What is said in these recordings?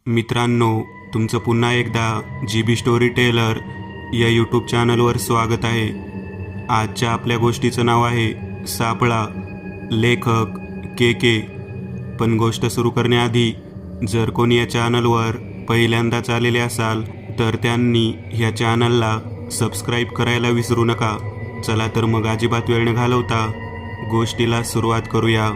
मित्रांनो, तुमचं पुन्हा एकदा GB स्टोरी टेलर या यूट्यूब चॅनलवर स्वागत आहे. आजच्या आपल्या गोष्टीचं नाव आहे सापळा. लेखक के. पण गोष्ट सुरू करण्याआधी जर कोणी या चॅनलवर पहिल्यांदाच आलेले असाल तर त्यांनी ह्या चॅनलला सबस्क्राईब करायला विसरू नका. चला तर मग अजिबात वेळ न घालवता गोष्टीला सुरुवात करूया.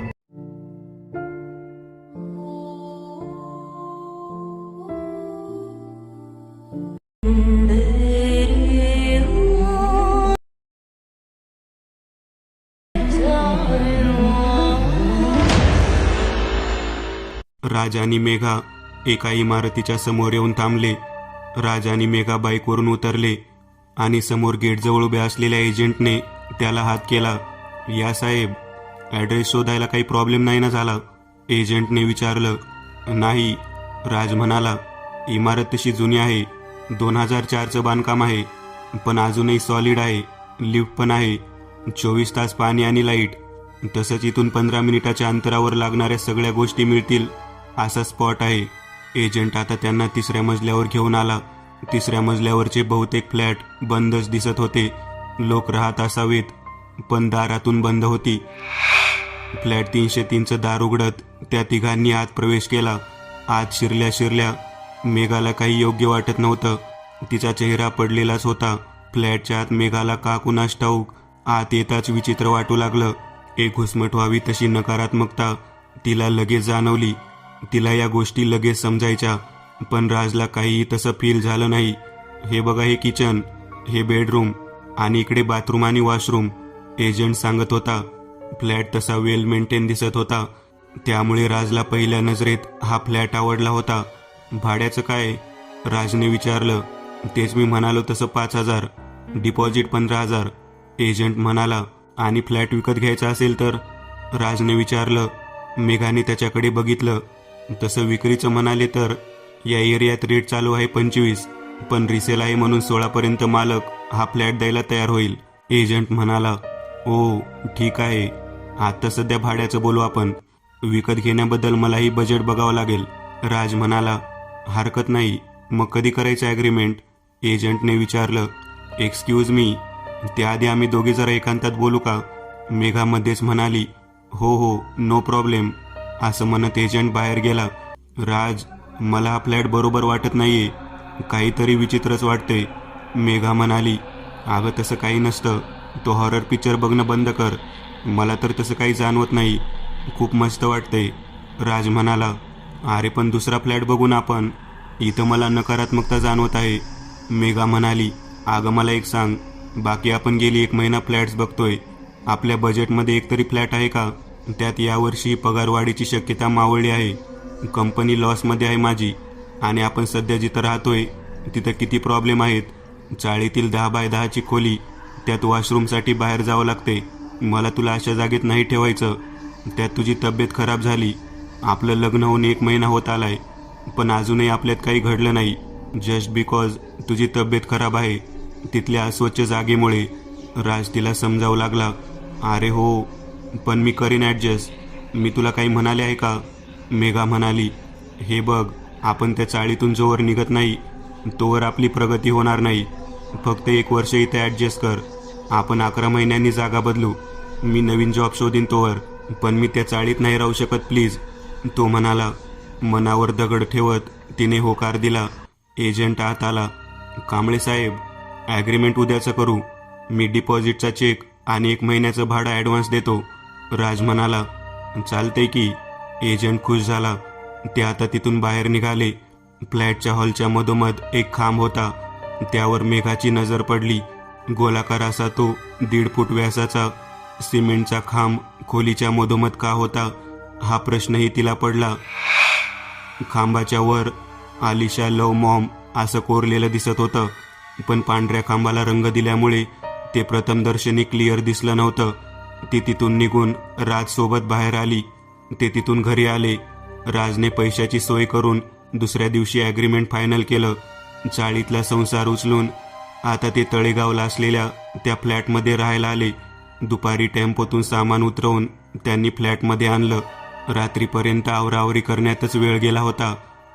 राज आणि मेघा एका इमारतीच्या समोर येऊन थांबले. राज आणि मेघा बाईकवरून उतरले आणि समोर गेटजवळ उभ्या असलेल्या एजंटने त्याला हात केला. या साहेब, ॲड्रेस शोधायला काही प्रॉब्लेम नाही ना झाला? एजंटने विचारलं. नाही, राज म्हणाला. इमारत तशी जुनी आहे, 2004चं बांधकाम आहे, पण अजूनही सॉलिड आहे. लिफ्ट पण आहे, 24 तास पाणी आणि लाईट. तसंच इथून 15 मिनिटाच्या अंतरावर लागणाऱ्या सगळ्या गोष्टी मिळतील असा स्पॉट आहे. एजंट आता त्यांना 3ऱ्या मजल्यावर घेऊन आला. 3ऱ्या मजल्यावरचे बहुतेक फ्लॅट बंदच दिसत होते. लोक राहत असावेत, पण दारातून बंद होती. फ्लॅट 303चं दार उघडत त्या तिघांनी आत प्रवेश केला. आत शिरल्या मेघाला काही योग्य वाटत नव्हतं. तिचा चेहरा पडलेलाच होता. फ्लॅटच्या आत मेघाला का कुणास ठाऊक आत येताच विचित्र वाटू लागलं. एक घुसमट व्हावी तशी नकारात्मकता तिला लगेच जाणवली. तिला या गोष्टी लगेच समजायच्या, पण राजला काहीही तसं फील झालं नाही. हे बघा, हे किचन, हे बेडरूम आणि इकडे बाथरूम आणि वॉशरूम, एजंट सांगत होता. फ्लॅट तसा वेल मेंटेन दिसत होता, त्यामुळे राजला पहिल्या नजरेत हा फ्लॅट आवडला होता. भाड्याचं काय? राजने विचारलं. तेच मी म्हणालो तसं 5,000, डिपॉझिट 15,000, एजंट म्हणाला. आणि फ्लॅट विकत घ्यायचा असेल तर? राजने विचारलं. मेघाने त्याच्याकडे बघितलं. तसं विक्रीचं म्हणाले तर या एरियात रेट चालू आहे 25, पण रिसेल आहे म्हणून 16पर्यंत मालक हा फ्लॅट द्यायला तयार होईल, एजंट म्हणाला. ओ ठीक आहे, आता सध्या भाड्याचं बोलू आपण. विकत घेण्याबद्दल मलाही बजेट बघावं लागेल, राज म्हणाला. हरकत नाही, मग कधी करायचं ॲग्रीमेंट? एजंटने विचारलं. एक्सक्यूज मी, त्याआधी आम्ही दोघे जरा एकांतात बोलू का? मेघा मध्येच म्हणाली. हो, नो प्रॉब्लेम, असं म्हणत एजंट बाहेर गेला. राज, मला हा फ्लॅट बरोबर वाटत नाहीये, काहीतरी विचित्रच वाटतंय, मेघा म्हणाली. अगं तसं काही नसतं, तो हॉरर पिक्चर बघणं बंद कर. मला तर तसं काही जाणवत नाही, खूप मस्त वाटतंय, राज म्हणाला. अरे पण दुसरा फ्लॅट बघून आपण, इथं मला नकारात्मकता जाणवत आहे, मेघा म्हणाली. अगं मला एक सांग, बाकी आपण गेली 1 महिना फ्लॅट्स बघतोय, आपल्या बजेटमध्ये एकतरी फ्लॅट आहे का? त्यात यावर्षी पगारवाढीची शक्यता मावळली आहे, कंपनी लॉसमध्ये आहे माझी, आणि आपण सध्या जिथं राहतोय तिथं किती प्रॉब्लेम आहेत. चाळीतील 10 बाय 10ची खोली, त्यात वॉशरूमसाठी बाहेर जावं लागते. मला तुला अशा जागेत नाही ठेवायचं. त्यात तुझी तब्येत खराब झाली. आपलं लग्न होऊन 1 महिना होत आलाय, पण अजूनही आपल्यात काही घडलं नाही, जस्ट बिकॉज तुझी तब्येत खराब आहे, तिथल्या अस्वच्छ जागेमुळे, राज तिला समजावू लागला. अरे हो, पण मी करीन ॲडजस्ट. मी तुला काही म्हणाले आहे का? मेघा म्हणाली. हे बघ, आपण त्या चाळीतून जोवर निघत नाही तोवर आपली प्रगती होणार नाही. फक्त 1 वर्ष इथे ॲडजस्ट कर. आपण 11 महिन्यांनी जागा बदलू. मी नवीन जॉब शोधीन तोवर, पण मी त्या चाळीत नाही राहू शकत प्लीज, तो म्हणाला. मनावर दगड ठेवत तिने होकार दिला. एजंट आत आला. कांबळे साहेब, ॲग्रीमेंट उद्याचं करू. मी डिपॉझिटचा चेक आणि 1 महिन्याचं भाडं ॲडव्हान्स देतो, राज म्हणाला. चालतंय की, एजंट खुश झाला. ते आता तिथून बाहेर निघाले. फ्लॅटच्या हॉलच्या मधोमध एक खांब होता, त्यावर मेघाची नजर पडली. गोलाकार असा तो 1.5 फूट व्यासाचा सिमेंटचा खांब खोलीच्या मधोमध का होता, हा प्रश्नही तिला पडला. खांबाच्या वर आलिशा लव मॉम असं कोरलेलं दिसत होतं, पण पांढऱ्या खांबाला रंग दिल्यामुळे ते प्रथमदर्शनी क्लिअर दिसलं नव्हतं. ती तिथून निघून राजसोबत बाहेर आली. ते तिथून घरी आले. राजने पैशाची सोय करून दुसऱ्या दिवशी ॲग्रीमेंट फायनल केलं. चाळीतला संसार उचलून आता ते तळेगावला असलेल्या त्या फ्लॅटमध्ये राहायला आले. दुपारी टेम्पोतून सामान उतरवून त्यांनी फ्लॅटमध्ये आणलं. रात्रीपर्यंत आवराआवरी करण्यातच वेळ गेला होता.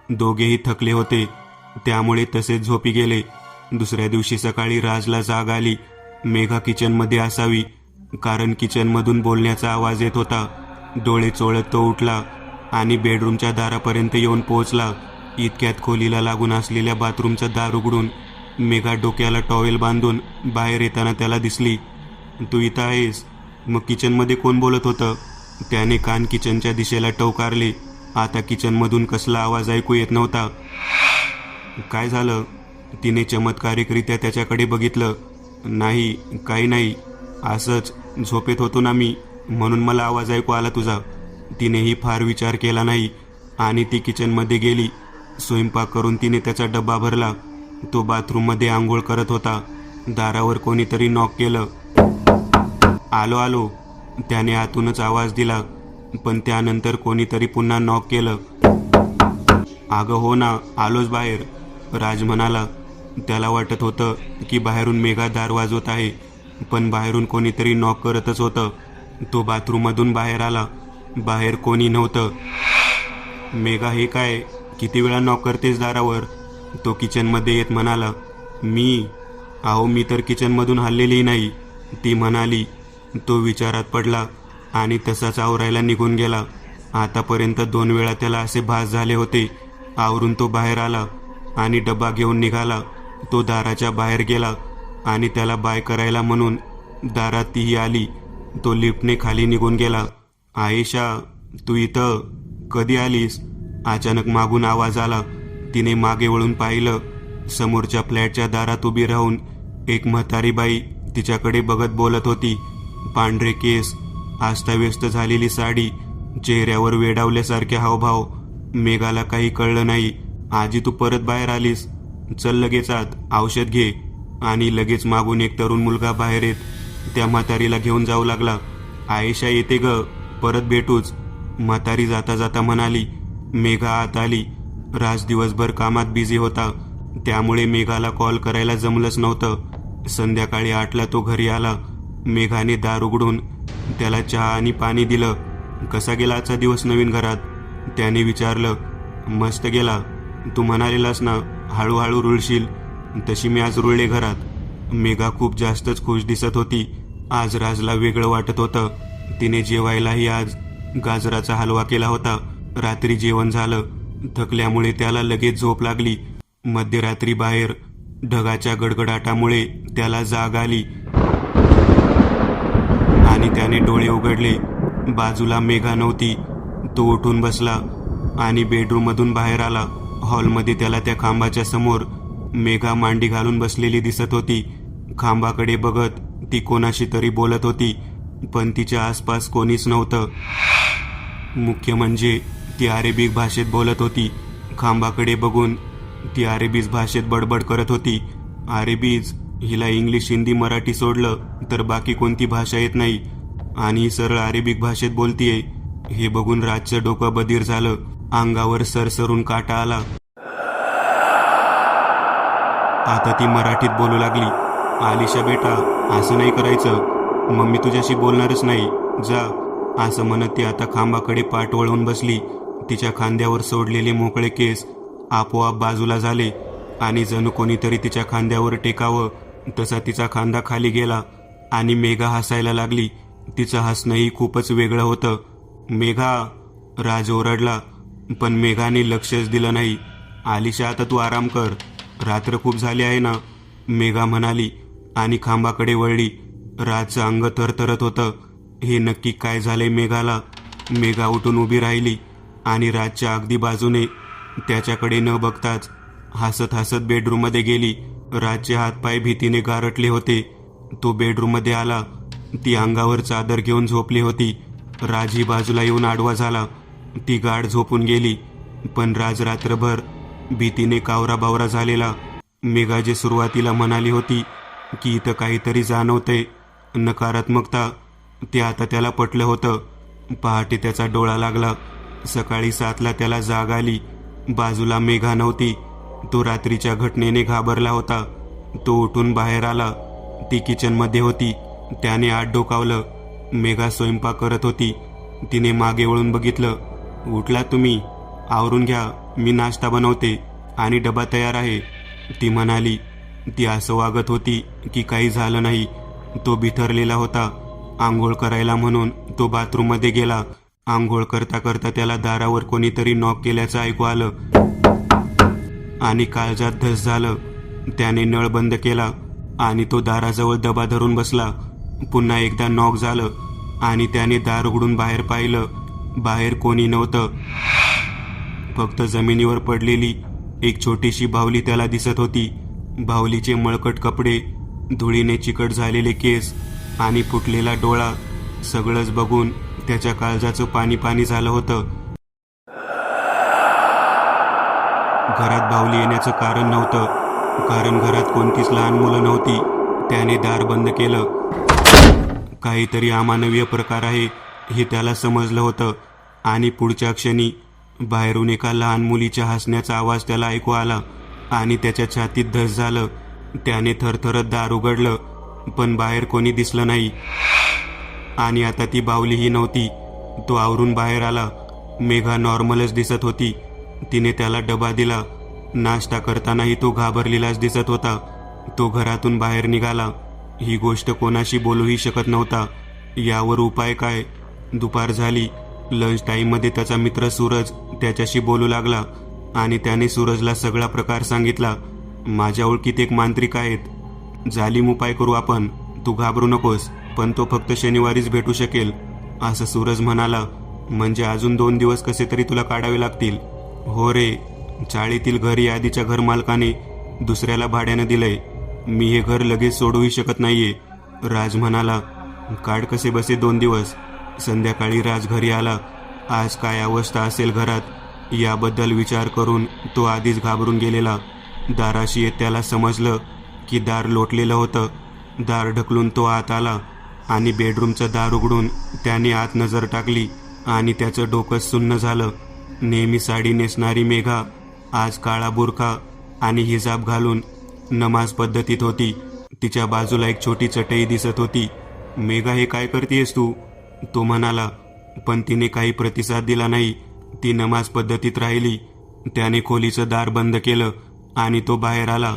दोघेही थकले होते, त्यामुळे तसेच झोपी गेले. दुसऱ्या दिवशी सकाळी राजला जाग आली. मेघा किचनमध्ये असावी, कारण किचनमधून बोलण्याचा आवाज येत होता. डोळे चोळत तो उठला आणि बेडरूमच्या दारापर्यंत येऊन पोहोचला. इतक्यात खोलीला लागून असलेल्या बाथरूमचं दार उघडून मेघा डोक्याला टॉवेल बांधून बाहेर येताना त्याला दिसली. तू इथं आहेस? मग किचनमध्ये कोण बोलत होतं? त्याने कान किचनच्या दिशेला टवकारले. आता किचनमधून कसला आवाज ऐकू येत नव्हता. काय झालं? तिने चमत्कारिकरित्या त्याच्याकडे बघितलं. नाही, काही नाही, असंच झोपेत होतो ना मी, म्हणून मला आवाज ऐकू आला तुझा. तिनेही फार विचार केला नाही आणि ती किचनमध्ये गेली. स्वयंपाक करून तिने त्याचा डब्बा भरला. तो बाथरूममध्ये आंघोळ करत होता. दारावर कोणीतरी नॉक केलं. आलो आलो, त्याने आतूनच आवाज दिला, पण त्यानंतर कोणीतरी पुन्हा नॉक केलं. अगं हो ना, आलोच बाहेर, राज म्हणाला. त्याला वाटत होतं की बाहेरून मेघा दार वाजवत आहे, पण बाहेरून कोणीतरी नॉक करतच होतं. तो बाथरूममधून बाहेर आला. बाहेर कोणी नव्हतं. मेघा, हे काय? किती वेळा नॉक करतेस दारावर? तो किचनमध्ये येत म्हणाला. मी तर किचनमधून हललेली नाही, ती म्हणाली. तो विचारात पडला आणि तसाच आवरायला निघून गेला. आतापर्यंत 2 वेळा त्याला असे भास झाले होते. आवरून तो बाहेर आला आणि डबा घेऊन निघाला. तो दाराच्या बाहेर गेला आणि त्याला बाय करायला म्हणून दारात तीही आली. तो लिफ्टने खाली निघून गेला. आयेशा, तू इथं कधी आलीस? अचानक मागून आवाज आला. तिने मागे वळून पाहिलं. समोरच्या फ्लॅटच्या दारात उभी राहून एक म्हातारी बाई तिच्याकडे बघत बोलत होती. पांढरे केस, अस्ताव्यस्त झालेली साडी, चेहऱ्यावर वेडावल्यासारखे हावभाव. मेघाला काही कळलं नाही. आजी, तू परत बाहेर आलीस? चल लगेच आत, औषध घे. आणि लगेच मागून एक तरुण मुलगा बाहेर येत त्या म्हातारीला घेऊन जाऊ लागला. आयेशा, येते ग, परत भेटूच, म्हातारी जाता जाता म्हणाली. मेघा आत आली. राज दिवसभर कामात बिझी होता, त्यामुळे मेघाला कॉल करायला जमलंच नव्हतं. संध्याकाळी 8ला तो घरी आला. मेघाने दार उघडून त्याला चहा आणि पाणी दिलं. कसा गेला आजचा दिवस नवीन घरात? त्याने विचारलं. मस्त गेला, तू म्हणालेलास ना हळूहळू रुळशील, तशी मी आज रुळले घरात. मेघा खूप जास्तच खुश दिसत होती. आज राजला वेगळं वाटत होतं. तिने जेवायलाही आज गाजराचा हलवा केला होता. रात्री जेवण झालं. थकल्यामुळे त्याला लगेच झोप लागली. मध्यरात्री बाहेर ढगाच्या गडगडाटामुळे त्याला जाग आली आणि त्याने डोळे उघडले. बाजूला मेघा नव्हती. तो उठून बसला आणि बेडरूममधून बाहेर आला. हॉलमध्ये त्याला त्या खांबाच्या समोर मेघा मांडी घालून बसलेली दिसत होती. खांबाकडे बघत ती कोणाशी तरी बोलत होती, पण तिच्या आसपास कोणीच नव्हतं. मुख्य म्हणजे ती अरेबिक भाषेत बोलत होती. खांबाकडे बघून ती अरेबीज भाषेत बडबड करत होती. अरेबीज, हिला इंग्लिश, हिंदी, मराठी सोडलं तर बाकी कोणती भाषा येत नाही आणि ही सरळ अरेबिक भाषेत बोलतीये. हे बघून राजचं डोकं बधीर झालं. अंगावर सरसरून काटा आला. आता ती मराठीत बोलू लागली. आलिशा बेटा, असं नाही करायचं, मम्मी तुझ्याशी बोलणारच नाही, जा, असं म्हणत ती आता खांबाकडे पाठ वळवून बसली. तिच्या खांद्यावर सोडलेले मोकळे केस आपोआप बाजूला झाले आणि जणू कोणीतरी तिच्या खांद्यावर टेकावं तसा तिचा खांदा खाली गेला आणि मेघा हसायला लागली. तिचं हसणंही खूपच वेगळं होतं. मेघा, राज ओरडला, पण मेघाने लक्षच दिलं नाही. आलिशा, आता तू आराम कर, रात्र खूप झाली आहे ना, मेघा म्हणाली आणि खांबाकडे वळली. राजचं अंग थरथरत होतं. हे नक्की काय झालंय मेघाला? मेघा उठून उभी राहिली आणि राजच्या अगदी बाजूने त्याच्याकडे न बघताच हसत हसत बेडरूममध्ये गेली. राजचे हातपाय भीतीने गारटले होते. तो बेडरूममध्ये आला. ती अंगावर चादर घेऊन झोपली होती. राजही बाजूला येऊन आडवा झाला. ती गाढ झोपून गेली, पण राज रात्रभर भीतीने कावराबावरा झालेला. मेघा जे सुरुवातीला म्हणाली होती की इथं काहीतरी जाणवतंय, नकारात्मकता, ते आता त्याला पटलं होतं. पहाटे त्याचा डोळा लागला. सकाळी 7ला त्याला जाग आली. बाजूला मेघा नव्हती. तो रात्रीच्या घटनेने घाबरला होता. तो उठून बाहेर आला. ती किचनमध्ये होती. त्याने आत डोकावलं. मेघा स्वयंपाक करत होती. तिने मागे वळून बघितलं. उठला तुम्ही? आवरून घ्या, मी नाश्ता बनवते आणि डबा तयार आहे. ती म्हणाली. ती असं वागत होती की काही झालं नाही. तो बिथरलेला होता. आंघोळ करायला म्हणून तो बाथरूममध्ये गेला. आंघोळ करता करता त्याला दारावर कोणीतरी नॉक केल्याचं ऐकू आलं आणि काळजात धस झालं. त्याने नळ बंद केला आणि तो दाराजवळ दबा धरून बसला. पुन्हा एकदा नॉक झालं आणि त्याने दार उघडून बाहेर पाहिलं. बाहेर कोणी नव्हतं. फक्त जमिनीवर पडलेली एक छोटीशी बाहुली त्याला दिसत होती. बाहुलीचे मळकट कपडे, धुळीने चिकट झालेले केस आणि फुटलेला डोळा, सगळंच बघून त्याच्या काळजाचं पाणी पाणी झालं होतं. घरात बाहुली येण्याचं कारण नव्हतं, कारण घरात कोणतीच लहान मुलं नव्हती. त्याने दार बंद केलं. काहीतरी अमानवीय प्रकार आहे हे त्याला समजलं होतं आणि पुढच्या क्षणी बाहेरून एका लहान मुलीच्या हसण्याचा आवाज त्याला ऐकू आला आणि त्याच्या छातीत धस झालं. त्याने थरथरत दार उघडलं, पण बाहेर कोणी दिसलं नाही आणि आता ती बाहुलीही नव्हती. तो आवरून बाहेर आला. मेघा नॉर्मलच दिसत होती. तिने त्याला डबा दिला. नाश्ता करतानाही तो घाबरलेलाच दिसत होता. तो घरातून बाहेर निघाला. ही गोष्ट कोणाशी बोलूही शकत नव्हता. यावर उपाय काय? दुपार झाली. लंच टाईममध्ये त्याचा मित्र सूरज त्याच्याशी बोलू लागला आणि त्याने सूरजला सगळा प्रकार सांगितला. माझ्या ओळखीत एक मांत्रिक आहेत, जालिम उपाय करू आपण, तू घाबरू नकोस, पण तो फक्त शनिवारीच भेटू शकेल, असं सूरज म्हणाला. म्हणजे अजून 2 दिवस कसे तरी तुला काढावे लागतील. हो रे, चाळीतील घर यादीच्या घरमालकाने दुसऱ्याला भाड्यानं दिलंय. मी हे घर लगेच सोडूही शकत नाहीये, राज म्हणाला. काढ कसे बसे 2 दिवस. संध्याकाळी राज घरी आला. आज काय अवस्था असेल घरात याबद्दल विचार करून तो आधीच घाबरून गेलेला. दाराशी येत त्याला समजलं की दार लोटलेलं होतं. दार ढकलून तो आत आला आणि बेडरूमचं दार उघडून त्याने आत नजर टाकली आणि त्याचं डोकं सुन्न झालं. नेहमी साडी नेसणारी मेघा आज काळा बुरखा आणि हिजाब घालून नमाज पद्धतीत होती. तिच्या बाजूला एक छोटी चटई दिसत होती. मेघा, हे काय करतेयस तू? तो म्हणाला, पण तिने काही प्रतिसाद दिला नाही. ती नमाज पद्धतीत राहिली. त्याने खोलीचं दार बंद केलं आणि तो बाहेर आला.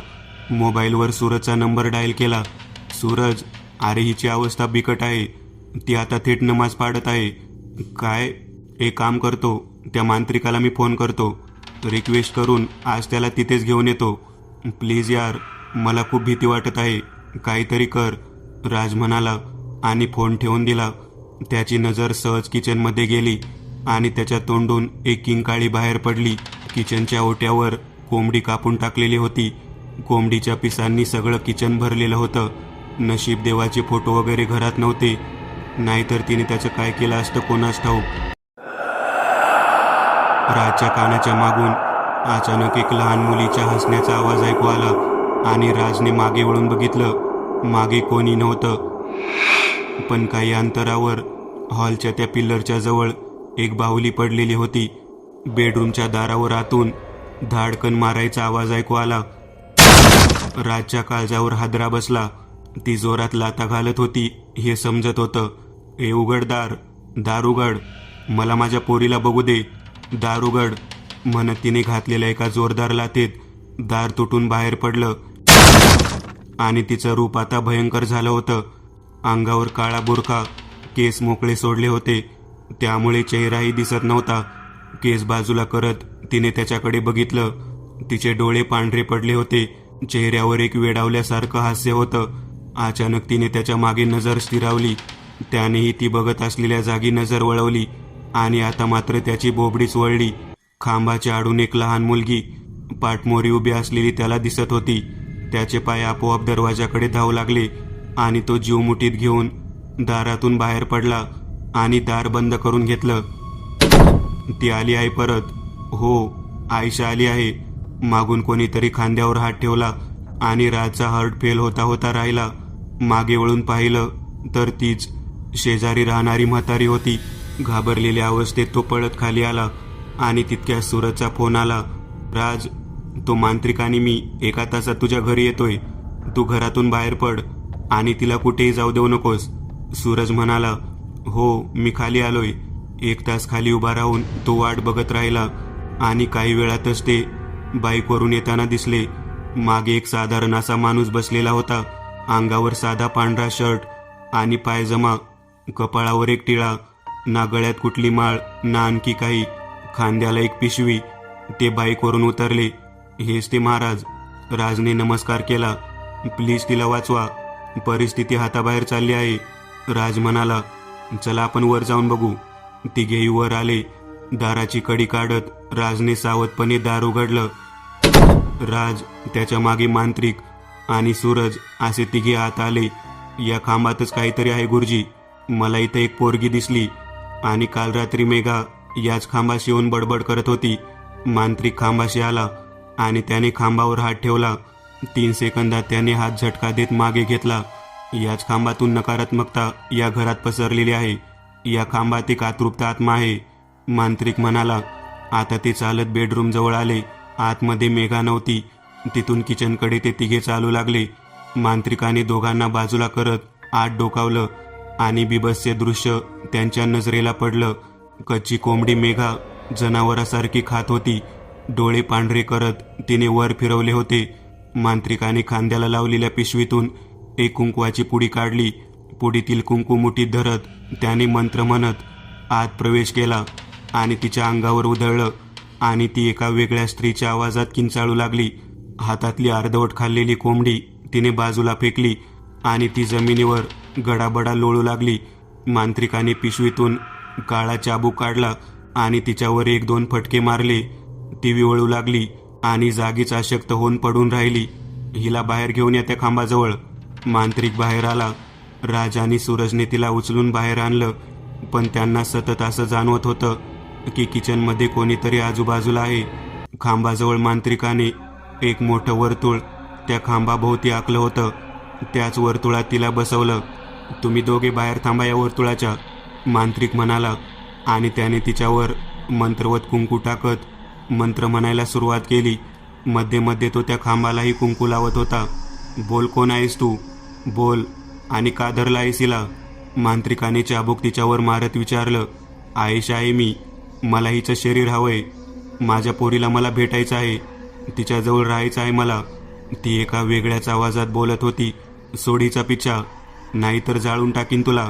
मोबाईलवर सूरजचा नंबर डायल केला. सूरज, अरे हिची अवस्था बिकट आहे. ती आता थेट नमाज पाडत आहे. काय? एक काम करतो, त्या मांत्रिकाला मी फोन करतो. रिक्वेस्ट करून आज त्याला तिथेच घेऊन येतो. प्लीज यार, मला खूप भीती वाटत आहे. काहीतरी कर, राज म्हणाला आणि फोन ठेवून दिला. त्याची नजर सहज किचनमध्ये गेली आणि त्याच्या तोंडून एक किंकाळी बाहेर पडली. किचनच्या ओट्यावर कोंबडी कापून टाकलेली होती. कोंबडीच्या पिसांनी सगळं किचन भरलेलं होतं. नशीब देवाचे फोटो वगैरे घरात नव्हते, नाहीतर तिने त्याचं काय केलं असतं कोणास ठाऊक. राजच्या कानाच्या मागून अचानक एक लहान मुलीच्या हसण्याचा आवाज ऐकू आला आणि राजने मागे वळून बघितलं. मागे कोणी नव्हतं, पण काही अंतरावर हॉलच्या त्या पिल्लरच्या जवळ एक बाहुली पडलेली होती. बेडरूमच्या दारावर आतून धाडकन मारायचा आवाज ऐकू आला. राजच्या काळजावर हादरा बसला. ती जोरात लाथा घालत होती हे समजत होतं. ए उघड दार, दार उघड, मला माझ्या पोरीला बघू दे, दार उघड म्हणत तिने घातलेल्या एका जोरदार लाथेत दार तुटून बाहेर पडलं आणि तिचं रूप आता भयंकर झालं होतं. अंगावर काळा बुरखा, केस मोकळे सोडले होते, त्यामुळे चेहराही दिसत नव्हता. केस बाजूला करत तिने त्याच्याकडे बघितलं. तिचे डोळे पांढरे पडले होते. चेहऱ्यावर एक वेडावल्यासारखं हास्य होतं. अचानक तिने त्याच्या मागे नजर स्थिरावली. त्यानेही ती बघत असलेल्या जागी नजर वळवली आणि आता मात्र त्याची बोबडीच वळली. खांबाच्या आडून एक लहान मुलगी पाठमोरी उभी असलेली त्याला दिसत होती. त्याचे पाय आपोआप दरवाजाकडे धावू लागले आणि तो जीव मुठीत घेऊन दारातून बाहेर पडला आणि दार बंद करून घेतलं. ती आली आहे परत. हो, आयशा आली आहे. मागून कोणीतरी खांद्यावर हात ठेवला आणि राजचा हार्ट फेल होता होता राहिला. मागे वळून पाहिलं तर तीच शेजारी राहणारी म्हातारी होती. घाबरलेल्या अवस्थेत तो पळत खाली आला आणि तितक्यात सूरजचा फोन आला. राज, तो मांत्रिक आणि मी 1 तासात तुझ्या घरी येतोय. तू घरातून बाहेर पड आणि तिला कुठेही जाऊ देऊ नकोस. सूरज म्हणाला. हो, मी खाली आलोय. 1 तास खाली उभा राहून तो वाट बघत राहिला. आणि काही वेळातच ते बाईकवरून येताना दिसले. मागे एक साधारण असा माणूस बसलेला होता. अंगावर साधा पांढरा शर्ट आणि पायजमा, कपाळावर एक टिळा, ना गळ्यात कुठली माळ ना आणखी काही, खांद्याला एक पिशवी. ते बाईकवरून उतरले. हेच ते महाराज. राजने नमस्कार केला. प्लीज तिला वाचवा, परिस्थिती हाताबाहेर चालली आहे. राज म्हणाला, चला आपण वर जाऊन बघू. तिघेही वर आले. दाराची कडी काढत राजने सावधपणे दार उघडलं. राज, त्याच्या मागे मांत्रिक आणि सूरज असे तिघे आत आले. या खांबातच काहीतरी आहे गुरुजी. मला इथं एक पोरगी दिसली आणि काल रात्री मेघा याच खांबाशी येऊन बडबड करत होती. मांत्रिक खांबाशी आला आणि त्याने खांबावर हात ठेवला. 3 सेकंदात त्याने हात झटका देत मागे घेतला. याच खांबातून नकारात्मकता या घरात पसरलेली आहे. या खांबात एक अतृप्त आत्मा आहे. मांत्रिक म्हणाला. आता ते चालत बेडरूम जवळ आले. आतमध्ये मेघा नव्हती. तिथून किचनकडे ते तिघे चालू लागले. मांत्रिकाने दोघांना बाजूला करत आत डोकावलं आणि बिभत्स्य दृश्य त्यांच्या नजरेला पडलं. कच्ची कोंबडी मेघा जनावरासारखी खात होती. डोळे पांढरे करत तिने वर फिरवले होते. मांत्रिकाने खांद्याला लावलेल्या पिशवीतून एक कुंकवाची पुडी काढली. पुडीतील कुंकू मुठीत धरत त्याने मंत्र म्हणत आत प्रवेश केला आणि तिच्या अंगावर उधळलं आणि ती एका वेगळ्या स्त्रीच्या आवाजात किंचाळू लागली. हातातली अर्धवट खाल्लेली कोंबडी तिने बाजूला फेकली आणि ती जमिनीवर गडाबडा लोळू लागली. मांत्रिकाने पिशवीतून काळा चाबूक काढला आणि तिच्यावर 1-2 फटके मारले. ती विवळू लागली आणि जागीच अशक्त होऊन पडून राहिली. हिला बाहेर घेऊन या त्या खांबाजवळ. मांत्रिक बाहेर आला. राज आणि सूरजने तिला उचलून बाहेर आणलं, पण त्यांना सतत असं जाणवत होतं की किचनमध्ये कोणीतरी आजूबाजूला आहे. खांबाजवळ मांत्रिकाने एक मोठं वर्तुळ त्या खांबाभोवती आखलं होतं. त्याच वर्तुळात तिला बसवलं. तुम्ही दोघे बाहेर थांबा या वर्तुळाच्या, मांत्रिक म्हणाला आणि त्याने तिच्यावर मंत्रवत कुंकू टाकत मंत्र म्हणायला सुरुवात केली. मध्ये मध्ये तो त्या खांबालाही कुंकू लावत होता. बोल, कोण आहेस तू? बोल, आणि का धरला आहेस हिला? मांत्रिकाने चाबूक तिच्यावर मारत विचारलं. आयेशा आहे मी. मला हिचं शरीर हवंय. माझ्या पोरीला मला भेटायचं आहे. तिच्याजवळ राहायचं आहे मला. ती एका वेगळ्याच आवाजात बोलत होती. सोडीचा पिच्छा, नाहीतर जाळून टाकीन तुला,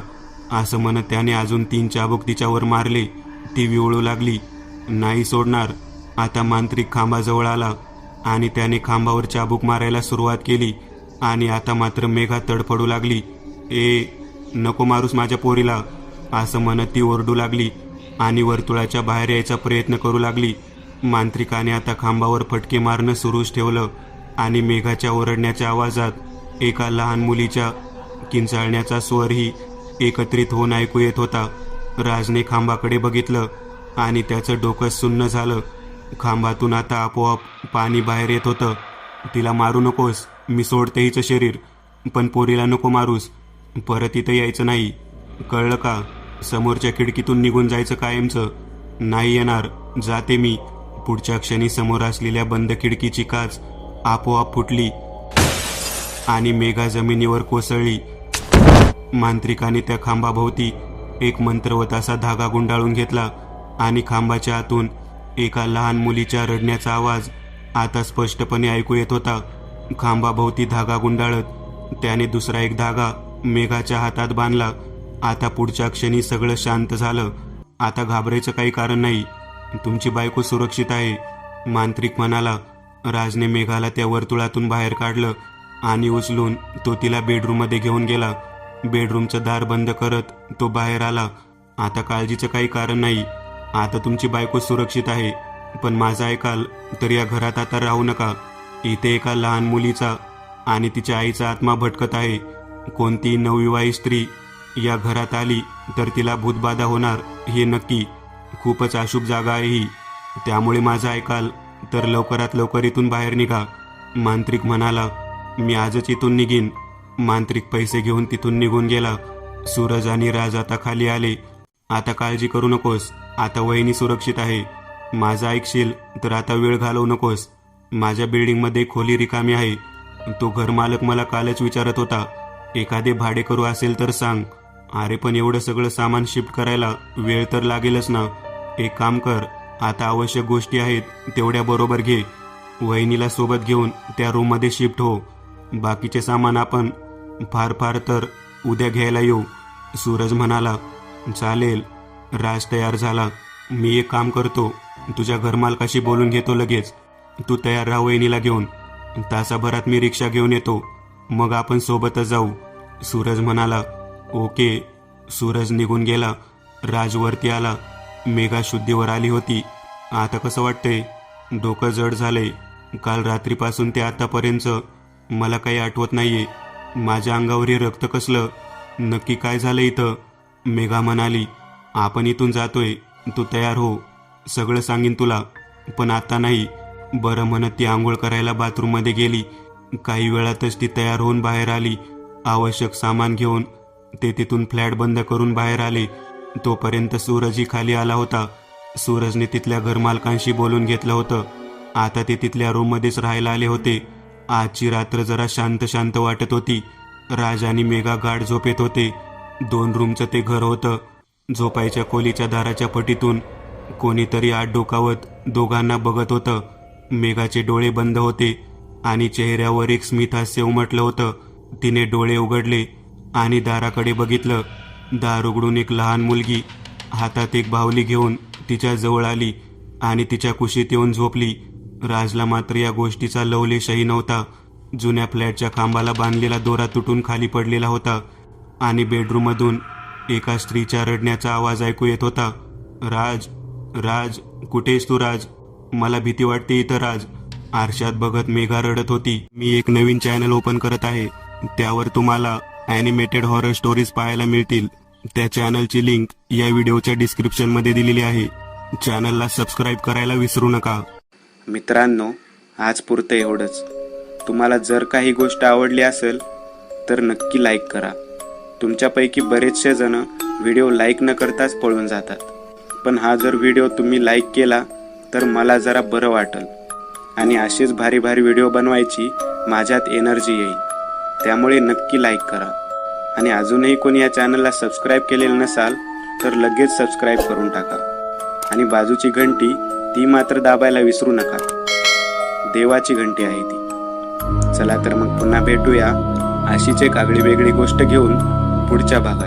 असं म्हणत त्याने अजून 3 चाबूक तिच्यावर मारले. ती विवळू लागली. नाही सोडणार. आता मांत्रिक खांबाजवळ आला आणि त्याने खांबावर चाबूक मारायला सुरुवात केली आणि आता मात्र मेघा तडफडू लागली. नको मारूस माझ्या पोरीला, असं म्हणत ती ओरडू लागली आणि वर्तुळाच्या बाहेर यायचा प्रयत्न करू लागली. मांत्रिकाने आता खांबावर फटके मारणं सुरूच ठेवलं आणि मेघाच्या ओरडण्याच्या आवाजात एका लहान मुलीच्या किंचाळण्याचा स्वरही एकत्रित होऊन ऐकू येत होता. राजने खांबाकडे बघितलं आणि त्याचं डोकं सुन्न झालं. खांबातून आता आपोआप पाणी बाहेर येत होतं. तिला मारू नकोस, मी सोडते हिचं शरीर, पण पोरीला नको मारूस. परत इथं यायचं नाही, कळलं का? समोरच्या खिडकीतून निघून जायचं कायमचं. नाही येणार, जाते मी. पुढच्या क्षणी समोर असलेल्या बंद खिडकीची काच आपोआप फुटली आणि मेघा जमिनीवर कोसळली. मांत्रिकाने त्या खांबाभोवती एक मंत्रवत असा धागा गुंडाळून घेतला आणि खांबाच्या आतून एका लहान मुलीच्या रडण्याचा आवाज आता स्पष्टपणे ऐकू येत होता. खांबाभोवती धागा गुंडाळत त्याने दुसरा एक धागा मेघाच्या हातात बांधला. आता पुढच्या क्षणी सगळं शांत झालं. आता घाबरायचं काही कारण नाही. तुमची बायको सुरक्षित आहे, मांत्रिक म्हणाला. राजने मेघाला त्या वर्तुळातून बाहेर काढलं आणि उचलून तो तिला बेडरूममध्ये घेऊन गेला. बेडरूमचं दार बंद करत तो बाहेर आला. आता काळजीचं काही कारण नाही. आता तुमची बायको सुरक्षित आहे, पण माझं ऐकाल तर या घरात आता राहू नका. इथे एका लहान मुलीचा आणि तिच्या आईचा आत्मा भटकत आहे. कोणतीही नवविवाहित स्त्री या घरात आली तर तिला भूतबाधा होणार हे नक्की. खूपच अशुभ जागा आहे ही. त्यामुळे माझं ऐकाल तर लवकरात लवकर इथून बाहेर निघा, मांत्रिक म्हणाला. मी आजच इथून निघीन. मांत्रिक पैसे घेऊन तिथून निघून गेला. सूरज आणि राज आता खाली आले. आता काळजी करू नकोस, आता वहिनी सुरक्षित आहे. माझं ऐकशील तर आता वेळ घालवू नकोस. माझ्या बिल्डिंगमध्ये खोली रिकामी आहे. तो घरमालक मला कालच विचारत होता, एखादे भाडेकरू असेल तर सांग. अरे पण एवढं सगळं सामान शिफ्ट करायला वेळ तर लागेलच ना. एक काम कर, आता आवश्यक गोष्टी आहेत तेवढ्या बरोबर घे. वहिनीला सोबत घेऊन त्या रूममध्ये शिफ्ट हो. बाकीचे सामान आपण फार फार तर उद्या घ्यायला येऊ. सूरज म्हणाला. चालेल. राज तयार झाला. मी एक काम करतो, तुझ्या घरमालकाशी बोलून घेतो लगेच. तू तयार राहा वहिनीला घेऊन. तासाभरात मी रिक्षा घेऊन येतो, मग आपण सोबतच जाऊ. सूरज म्हणाला. ओके. सूरज निघून गेला. राज वरती आला. मेघा शुद्धीवर आली होती. आता कसं वाटतंय? डोकं जड झालंय. काल रात्रीपासून ते आतापर्यंत मला काही आठवत नाहीये. माझ्या अंगावरही रक्त कसलं? नक्की काय झालं इथं? मेघा म्हणाली. आपण इथून जातोय, तू तयार हो. सगळं सांगीन तुला, पण आता नाही. बरं म्हणत ती आंघोळ करायला बाथरूममध्ये गेली. काही वेळातच ती तयार होऊन बाहेर आली. आवश्यक सामान घेऊन ते तिथून फ्लॅट बंद करून बाहेर आले. तोपर्यंत सूरजही खाली आला होता. सूरजने तिथल्या घरमालकांशी बोलून घेतलं होतं. आता ते तिथल्या रूममध्येच राहायला आले होते. आजची रात्र जरा शांत शांत वाटत होती. राज आणि मेघा गाढ झोपेत होते. 2 रूमचं ते घर होतं. झोपायच्या खोलीच्या दाराच्या फटीतून कोणीतरी आत डोकावत दोघांना बघत होतं. मेघाचे डोळे बंद होते आणि चेहऱ्यावर एक स्मित हास्य उमटलं होतं. तिने डोळे उघडले आणि दाराकडे बघितलं. दार उघडून एक लहान मुलगी हातात एक बाहुली घेऊन तिच्या जवळ आली आणि तिच्या कुशीत येऊन झोपली. राजला मात्र या गोष्टीचा लवलेशही नव्हता. जुन्या फ्लॅटच्या खांबाला बांधलेला दोरा तुटून खाली पडलेला होता आणि बेडरूममधून एका स्त्रीच्या रडण्याचा आवाज ऐकू येत होता. राज, राज, कुठेस तू राज? मला भीती वाटते इथं राज. आरशात बघत मेघा रडत होती. मी एक नवीन चॅनल ओपन करत आहे. त्यावर तुम्हाला ॲनिमेटेड हॉरर स्टोरीज पाहायला मिळतील. त्या चॅनलची लिंक या व्हिडिओच्या डिस्क्रिप्शनमध्ये दिलेली आहे. चॅनलला सबस्क्राईब करायला विसरू नका. मित्रांनो, आज पुरतं एवढंच. तुम्हाला जर काही गोष्ट आवडली असेल तर नक्की लाईक करा. तुमच्यापैकी बरेचसे जण व्हिडिओ लाईक न करताच पळून जातात, पण हा जर व्हिडिओ तुम्ही लाईक केला तर मला जरा बरं वाटेल आणि असेच भारी भारी व्हिडिओ बनवायची माझ्यात एनर्जी येईल. त्यामुळे नक्की लाईक करा. आणि अजूनही कोणी या चॅनलला सबस्क्राईब केलेलं नसाल तर लगेच सबस्क्राईब करून टाका. आणि बाजूची घंटी ती मात्र दाबायला विसरू नका. देवाची घंटी आहे ती. चला तर मग पुन्हा भेटूया अशीच एक आगळी वेगळी गोष्ट घेऊन पुढच्या भागात.